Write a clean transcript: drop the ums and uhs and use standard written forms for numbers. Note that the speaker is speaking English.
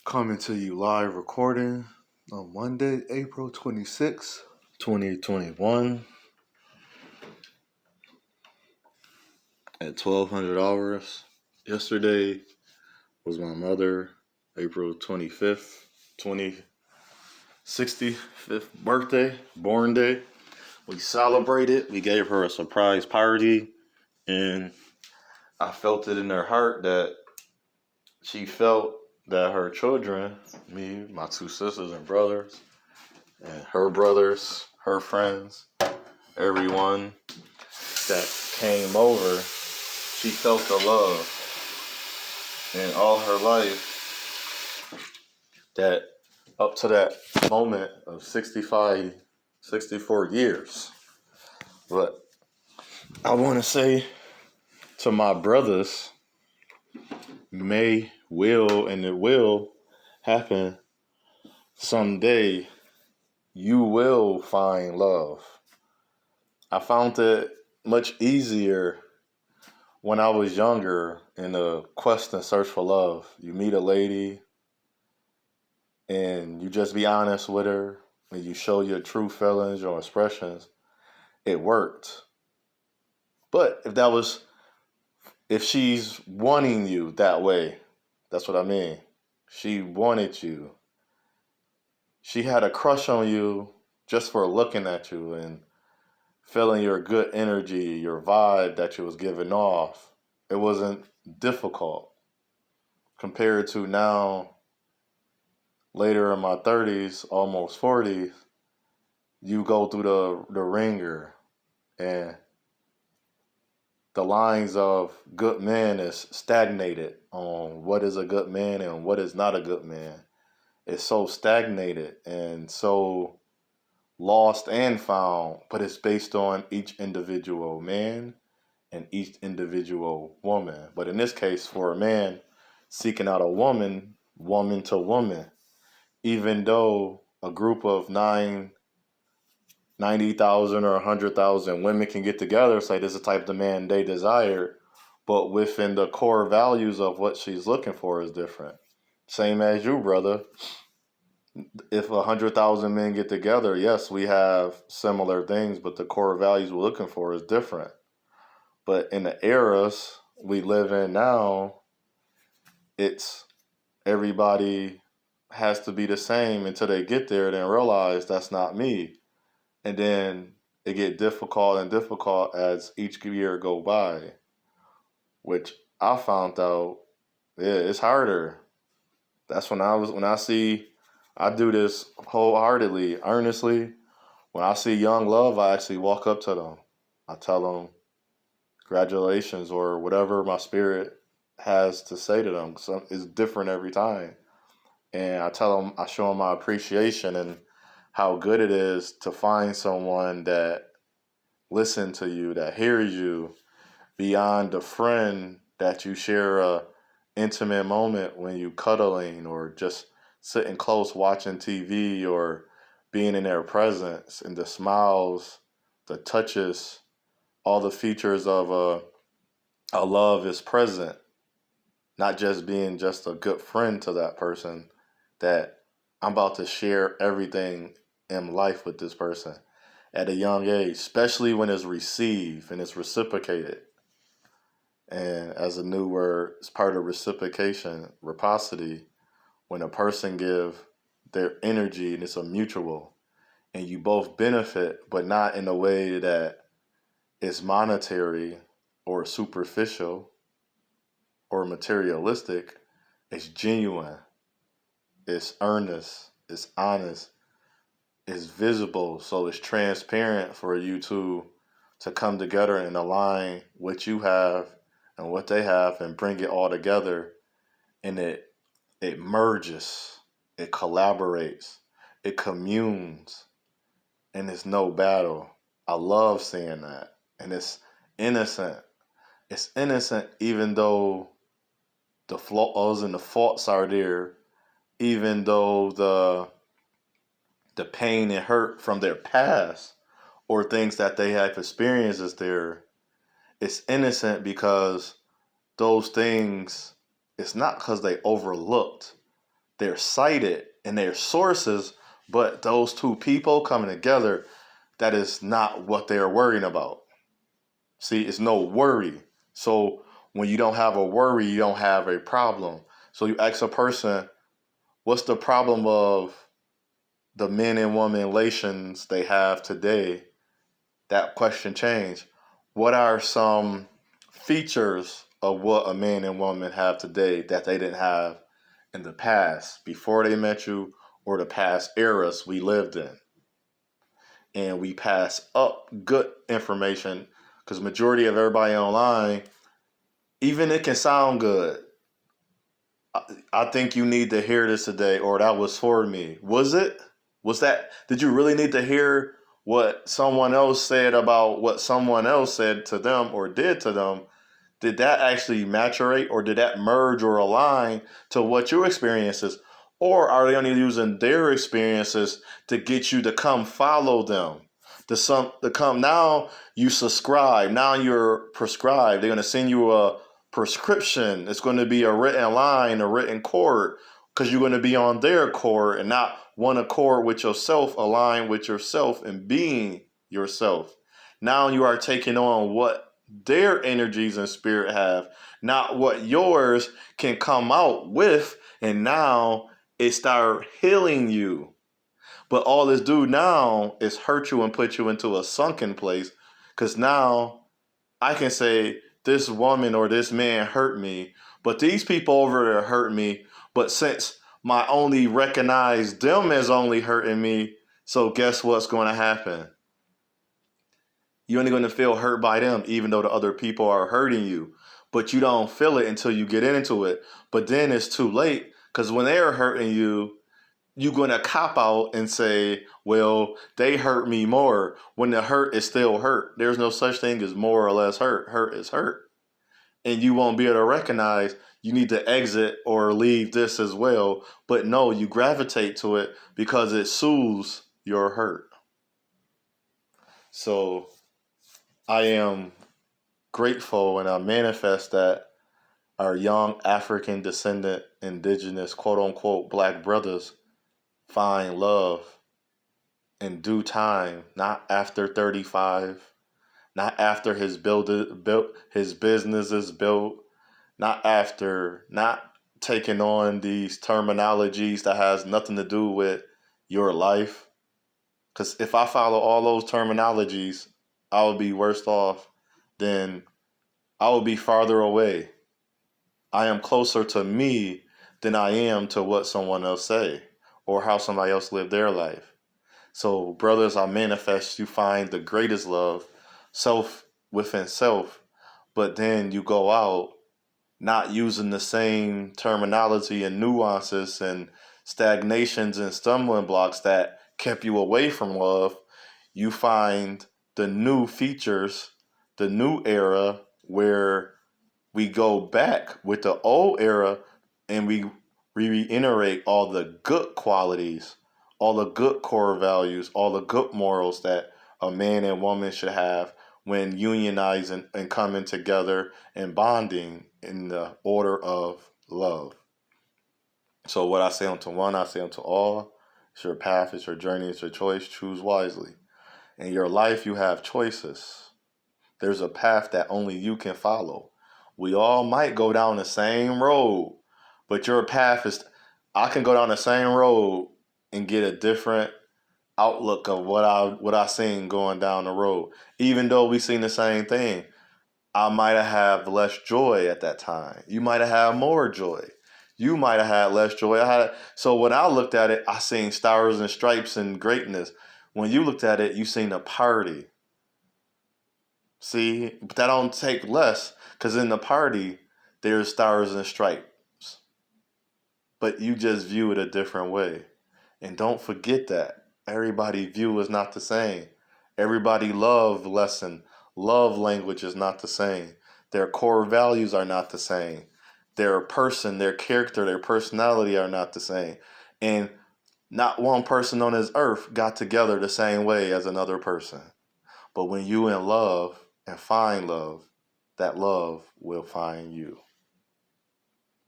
Coming to you live recording on Monday, April 26th, 2021 at 1200 hours. Yesterday was my mother, April 25th, 2065th birthday, born day. We celebrated. We gave her a surprise party, and I felt it in her heart that she felt that her children, me, my two sisters and brothers, and her brothers, her friends, everyone that came over, she felt the love. And all her life, that up to that moment of 64 years. But I want to say to my brothers, and it will happen someday. You will find love. I found it much easier when I was younger in the quest and search for love. You meet a lady and you just be honest with her and you show your true feelings, your expressions. It worked. But if she's wanting you that way, that's what I mean. She wanted you. She had a crush on you just for looking at you and feeling your good energy, your vibe that you was giving off. It wasn't difficult compared to now, later in my 30s, almost 40s, you go through the ringer and the lines of good men is stagnated on what is a good man and what is not a good man. It's so stagnated and so lost and found, but it's based on each individual man and each individual woman. But in this case, for a man seeking out a woman, woman to woman, even though a group of 90,000 or 100,000 women can get together, say this is the type of man they desire, but within the core values of what she's looking for is different. Same as you, brother. If 100,000 men get together, yes, we have similar things, but the core values we're looking for is different. But in the eras we live in now, it's everybody has to be the same until they get there, then realize that's not me. And then it get difficult and difficult as each year go by, which I found out, it's harder. That's when I do this wholeheartedly, earnestly. When I see young love, I actually walk up to them. I tell them, congratulations, or whatever my spirit has to say to them. So it's different every time. And I show them my appreciation and how good it is to find someone that listens to you, that hears you beyond the friend that you share a intimate moment when you cuddling or just sitting close watching TV or being in their presence, and the smiles, the touches, all the features of a love is present. Not just being just a good friend to that person, that I'm about to share everything in life with this person at a young age, especially when it's received and it's reciprocated. And as a new word, it's part of reciprocation, reciprocity, when a person give their energy and it's a mutual and you both benefit, but not in a way that is monetary or superficial or materialistic. It's genuine, it's earnest, it's honest, it's visible, so it's transparent for you to come together and align what you have and what they have and bring it all together, and it merges, it collaborates, it communes, and it's no battle. I love seeing that. And it's innocent. It's innocent even though the flaws and the faults are there, even though the pain and hurt from their past or things that they have experienced is there. It's innocent because those things, it's not because they overlooked. they're cited and they're sources, but those two people coming together, that is not what they're worrying about. See, it's no worry. So when you don't have a worry, you don't have a problem. So you ask a person, what's the problem of the men and women relations they have today? That question changed. What are some features of what a man and woman have today that they didn't have in the past, before they met you, or the past eras we lived in? And we pass up good information because majority of everybody online, even it can sound good. I think you need to hear this today, or that was for me. Was it? Was that? Did you really need to hear what someone else said about what someone else said to them or did to them? Did that actually maturate, or did that merge or align to what your experiences? Or are they only using their experiences to get you to come follow them? To come now, you subscribe. Now you're prescribed. They're going to send you a prescription. It's going to be a written line, a written chord, because you're going to be on their chord and not one accord with yourself, align with yourself and being yourself. Now you are taking on what their energies and spirit have, not what yours can come out with, and now it start healing you. But all this do now is hurt you and put you into a sunken place, because now I can say this woman or this man hurt me, but these people over there hurt me, but since my only recognize them as only hurting me, so guess what's going to happen? You're only going to feel hurt by them, even though the other people are hurting you. But you don't feel it until you get into it. But then it's too late, because when they're hurting you, you're going to cop out and say, well, they hurt me more, when the hurt is still hurt. There's no such thing as more or less hurt. Hurt is hurt. And you won't be able to recognize you need to exit or leave this as well. But no, you gravitate to it because it soothes your hurt. So I am grateful, and I manifest that our young African descendant, indigenous, quote unquote, black brothers find love in due time, not after 35, not after his business is built, not taking on these terminologies that has nothing to do with your life. Because if I follow all those terminologies, I would be worse off than I would be farther away. I am closer to me than I am to what someone else say or how somebody else lived their life. So, brothers, I manifest you find the greatest love, self within self, but then you go out not using the same terminology and nuances and stagnations and stumbling blocks that kept you away from love. You find the new features, the new era where we go back with the old era and we reiterate all the good qualities, all the good core values, all the good morals that a man and woman should have when unionizing and coming together and bonding in the order of love. So what I say unto one, I say unto all. It's your path, it's your journey, it's your choice. Choose wisely. In your life, you have choices. There's a path that only you can follow. We all might go down the same road, but your path is, I can go down the same road and get a different outlook of what I seen going down the road. Even though we seen the same thing, I might have less joy at that time. You might have had more joy. You might have had less joy. So when I looked at it, I seen stars and stripes and greatness. When you looked at it, you seen a party. See, but that don't take less, because in the party, there's stars and stripes. But you just view it a different way. And don't forget that. Everybody view is not the same. Everybody love lesson, love language is not the same. Their core values are not the same. Their person, their character, their personality are not the same. And not one person on this earth got together the same way as another person. But when you in love and find love, that love will find you.